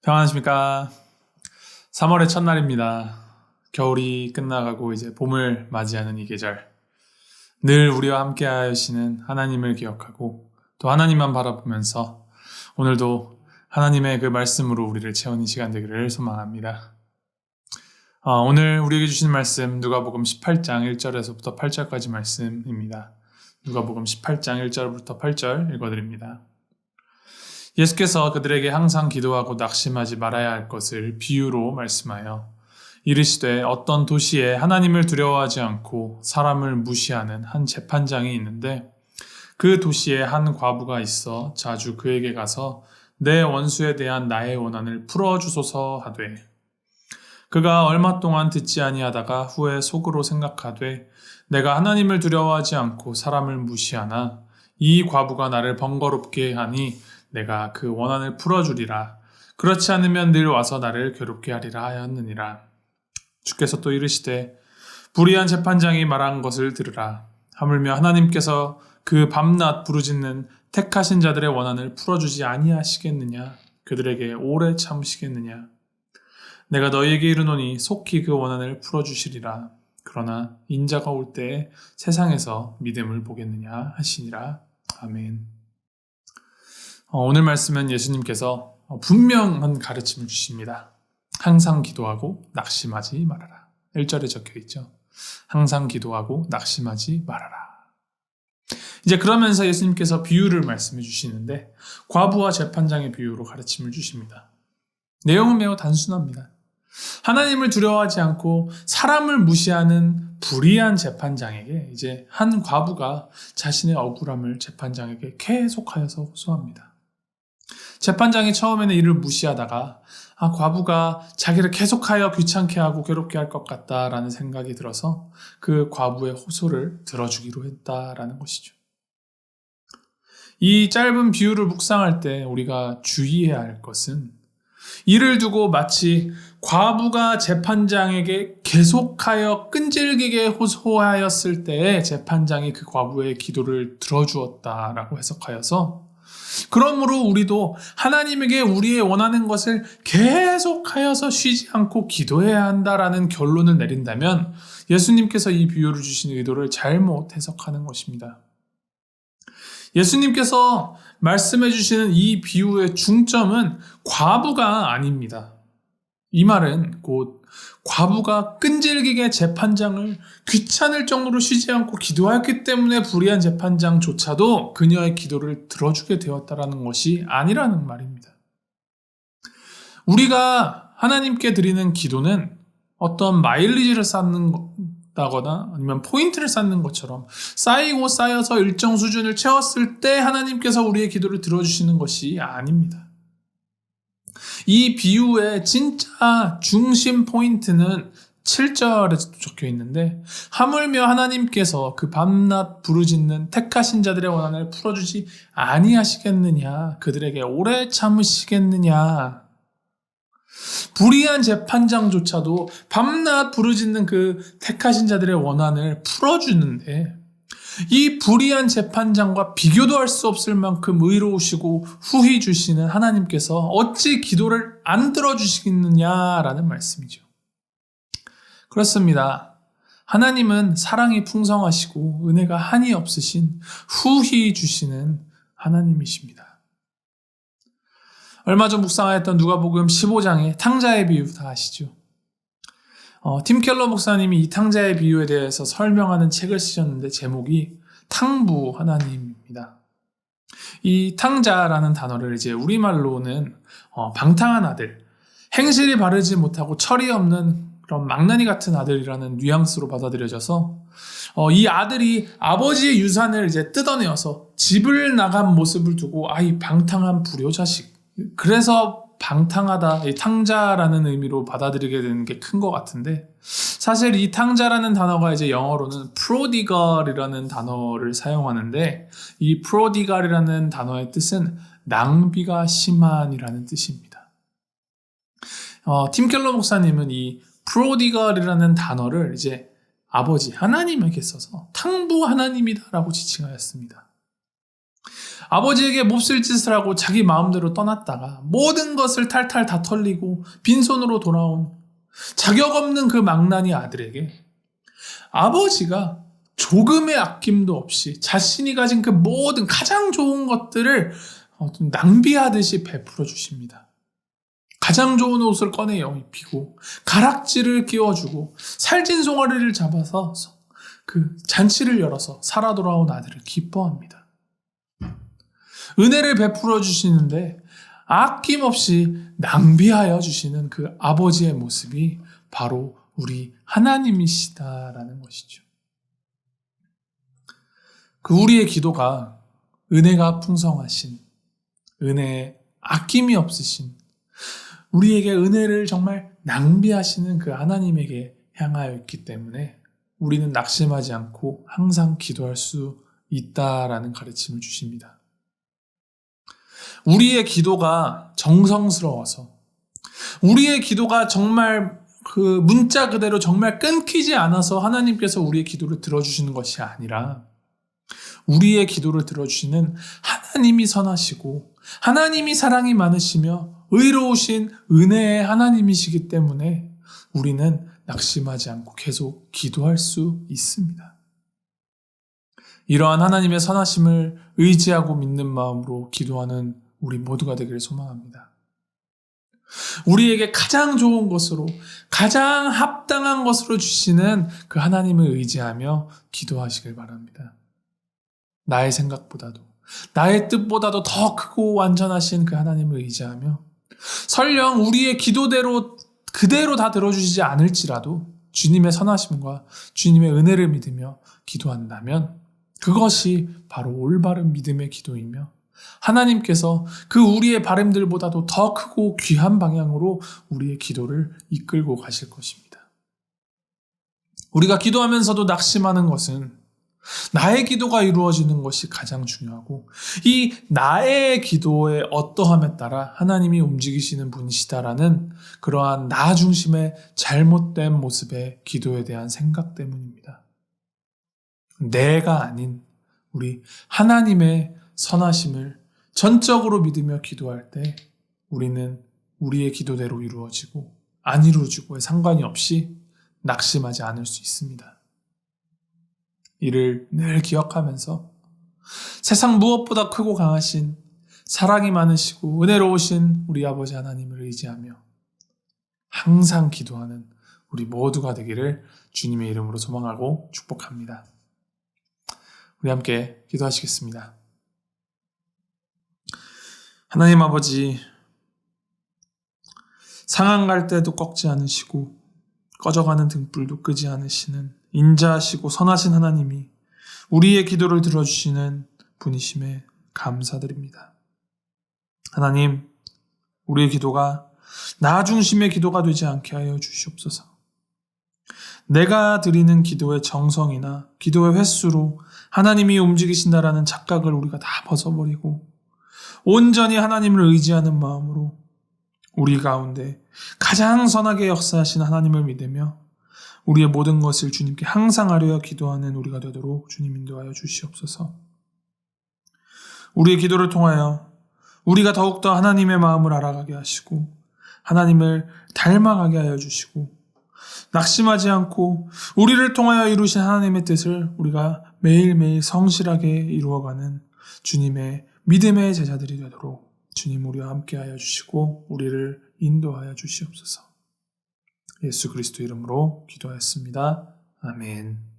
평안하십니까? 3월의 첫날입니다. 겨울이 끝나가고 이제 봄을 맞이하는 이 계절. 늘 우리와 함께 하시는 하나님을 기억하고 또 하나님만 바라보면서 오늘도 하나님의 그 말씀으로 우리를 채우는 시간 되기를 소망합니다. 오늘 우리에게 주신 말씀 누가복음 18장 1절에서부터 8절까지 말씀입니다. 누가복음 18장 1절부터 8절 읽어드립니다. 예수께서 그들에게 항상 기도하고 낙심하지 말아야 할 것을 비유로 말씀하여 이르시되 어떤 도시에 하나님을 두려워하지 않고 사람을 무시하는 한 재판장이 있는데 그 도시에 한 과부가 있어 자주 그에게 가서 내 원수에 대한 나의 원한을 풀어주소서 하되 그가 얼마 동안 듣지 아니하다가 후에 속으로 생각하되 내가 하나님을 두려워하지 않고 사람을 무시하나 이 과부가 나를 번거롭게 하니 내가 그 원한을 풀어주리라. 그렇지 않으면 늘 와서 나를 괴롭게 하리라 하였느니라. 주께서 또 이르시되 불의한 재판장이 말한 것을 들으라. 하물며 하나님께서 그 밤낮 부르짖는 택하신 자들의 원한을 풀어주지 아니하시겠느냐. 그들에게 오래 참으시겠느냐. 내가 너희에게 이르노니 속히 그 원한을 풀어주시리라. 그러나 인자가 올 때에 세상에서 믿음을 보겠느냐 하시니라. 아멘. 오늘 말씀은 예수님께서 분명한 가르침을 주십니다. 항상 기도하고 낙심하지 말아라. 1절에 적혀 있죠. 항상 기도하고 낙심하지 말아라. 이제 그러면서 예수님께서 비유를 말씀해 주시는데 과부와 재판장의 비유로 가르침을 주십니다. 내용은 매우 단순합니다. 하나님을 두려워하지 않고 사람을 무시하는 불의한 재판장에게 이제 한 과부가 자신의 억울함을 재판장에게 계속하여서 호소합니다. 재판장이 처음에는 이를 무시하다가 과부가 자기를 계속하여 귀찮게 하고 괴롭게 할 것 같다라는 생각이 들어서 그 과부의 호소를 들어주기로 했다라는 것이죠. 이 짧은 비유를 묵상할 때 우리가 주의해야 할 것은 이를 두고 마치 과부가 재판장에게 계속하여 끈질기게 호소하였을 때에 재판장이 그 과부의 기도를 들어주었다라고 해석하여서 그러므로 우리도 하나님에게 우리의 원하는 것을 계속하여서 쉬지 않고 기도해야 한다라는 결론을 내린다면 예수님께서 이 비유를 주신 의도를 잘못 해석하는 것입니다. 예수님께서 말씀해 주시는 이 비유의 중점은 과부가 아닙니다. 이 말은 곧 과부가 끈질기게 재판장을 귀찮을 정도로 쉬지 않고 기도하였기 때문에 불의한 재판장조차도 그녀의 기도를 들어주게 되었다는 것이 아니라는 말입니다. 우리가 하나님께 드리는 기도는 어떤 마일리지를 쌓는다거나 아니면 포인트를 쌓는 것처럼 쌓이고 쌓여서 일정 수준을 채웠을 때 하나님께서 우리의 기도를 들어주시는 것이 아닙니다. 이 비유의 진짜 중심 포인트는 7절에 적혀 있는데 하물며 하나님께서 그 밤낮 부르짖는 택하신 자들의 원한을 풀어주지 아니하시겠느냐. 그들에게 오래 참으시겠느냐. 불의한 재판장조차도 밤낮 부르짖는 그 택하신 자들의 원한을 풀어주는데 이 불의한 재판장과 비교도 할 수 없을 만큼 의로우시고 후히 주시는 하나님께서 어찌 기도를 안 들어주시겠느냐라는 말씀이죠. 그렇습니다. 하나님은 사랑이 풍성하시고 은혜가 한이 없으신 후히 주시는 하나님이십니다. 얼마 전 묵상하였던 누가복음 15장의 탕자의 비유 다 아시죠? 팀 켈러 목사님이 이 탕자의 비유에 대해서 설명하는 책을 쓰셨는데 제목이 탕부 하나님입니다. 이 탕자라는 단어를 이제 우리말로는 방탕한 아들, 행실이 바르지 못하고 철이 없는 그런 망나니 같은 아들이라는 뉘앙스로 받아들여져서 이 아들이 아버지의 유산을 이제 뜯어내어서 집을 나간 모습을 두고 이 방탕한 불효자식. 그래서 방탕하다, 이 탕자라는 의미로 받아들이게 되는 게 큰 것 같은데 사실 이 탕자라는 단어가 이제 영어로는 prodigal이라는 단어를 사용하는데 이 prodigal이라는 단어의 뜻은 낭비가 심한이라는 뜻입니다. 팀 켈러 목사님은 이 prodigal이라는 단어를 이제 아버지 하나님에게 써서 탕부 하나님이다라고 지칭하였습니다. 아버지에게 몹쓸 짓을 하고 자기 마음대로 떠났다가 모든 것을 탈탈 다 털리고 빈손으로 돌아온 자격 없는 그 망나니 아들에게 아버지가 조금의 아낌도 없이 자신이 가진 그 모든 가장 좋은 것들을 좀 낭비하듯이 베풀어 주십니다. 가장 좋은 옷을 꺼내어 입히고 가락지를 끼워주고 살찐 송아리를 잡아서 그 잔치를 열어서 살아 돌아온 아들을 기뻐합니다. 은혜를 베풀어 주시는데 아낌없이 낭비하여 주시는 그 아버지의 모습이 바로 우리 하나님이시다라는 것이죠. 그 우리의 기도가 은혜가 풍성하신, 은혜에 아낌이 없으신, 우리에게 은혜를 정말 낭비하시는 그 하나님에게 향하여 있기 때문에 우리는 낙심하지 않고 항상 기도할 수 있다라는 가르침을 주십니다. 우리의 기도가 정성스러워서, 우리의 기도가 정말 그 문자 그대로 정말 끊기지 않아서 하나님께서 우리의 기도를 들어주시는 것이 아니라 우리의 기도를 들어주시는 하나님이 선하시고 하나님이 사랑이 많으시며 의로우신 은혜의 하나님이시기 때문에 우리는 낙심하지 않고 계속 기도할 수 있습니다. 이러한 하나님의 선하심을 의지하고 믿는 마음으로 기도하는 우리 모두가 되기를 소망합니다. 우리에게 가장 좋은 것으로, 가장 합당한 것으로 주시는 그 하나님을 의지하며 기도하시길 바랍니다. 나의 생각보다도, 나의 뜻보다도 더 크고 완전하신 그 하나님을 의지하며 설령 우리의 기도대로 그대로 다 들어주시지 않을지라도 주님의 선하심과 주님의 은혜를 믿으며 기도한다면 그것이 바로 올바른 믿음의 기도이며 하나님께서 그 우리의 바람들보다도 더 크고 귀한 방향으로 우리의 기도를 이끌고 가실 것입니다. 우리가 기도하면서도 낙심하는 것은 나의 기도가 이루어지는 것이 가장 중요하고 이 나의 기도의 어떠함에 따라 하나님이 움직이시는 분이시다라는 그러한 나 중심의 잘못된 모습의 기도에 대한 생각 때문입니다. 내가 아닌 우리 하나님의 선하심을 전적으로 믿으며 기도할 때 우리는 우리의 기도대로 이루어지고 안 이루어지고에 상관이 없이 낙심하지 않을 수 있습니다. 이를 늘 기억하면서 세상 무엇보다 크고 강하신 사랑이 많으시고 은혜로우신 우리 아버지 하나님을 의지하며 항상 기도하는 우리 모두가 되기를 주님의 이름으로 소망하고 축복합니다. 우리 함께 기도하시겠습니다. 하나님 아버지, 상한 갈 때도 꺾지 않으시고 꺼져가는 등불도 끄지 않으시는 인자하시고 선하신 하나님이 우리의 기도를 들어주시는 분이심에 감사드립니다. 하나님, 우리의 기도가 나 중심의 기도가 되지 않게 하여 주시옵소서. 내가 드리는 기도의 정성이나 기도의 횟수로 하나님이 움직이신다라는 착각을 우리가 다 벗어버리고 온전히 하나님을 의지하는 마음으로 우리 가운데 가장 선하게 역사하신 하나님을 믿으며 우리의 모든 것을 주님께 항상 아뢰어 기도하는 우리가 되도록 주님 인도하여 주시옵소서. 우리의 기도를 통하여 우리가 더욱더 하나님의 마음을 알아가게 하시고 하나님을 닮아가게 하여 주시고 낙심하지 않고 우리를 통하여 이루신 하나님의 뜻을 우리가 매일매일 성실하게 이루어가는 주님의 믿음의 제자들이 되도록 주님 우리와 함께하여 주시고 우리를 인도하여 주시옵소서. 예수 그리스도 이름으로 기도하였습니다. 아멘.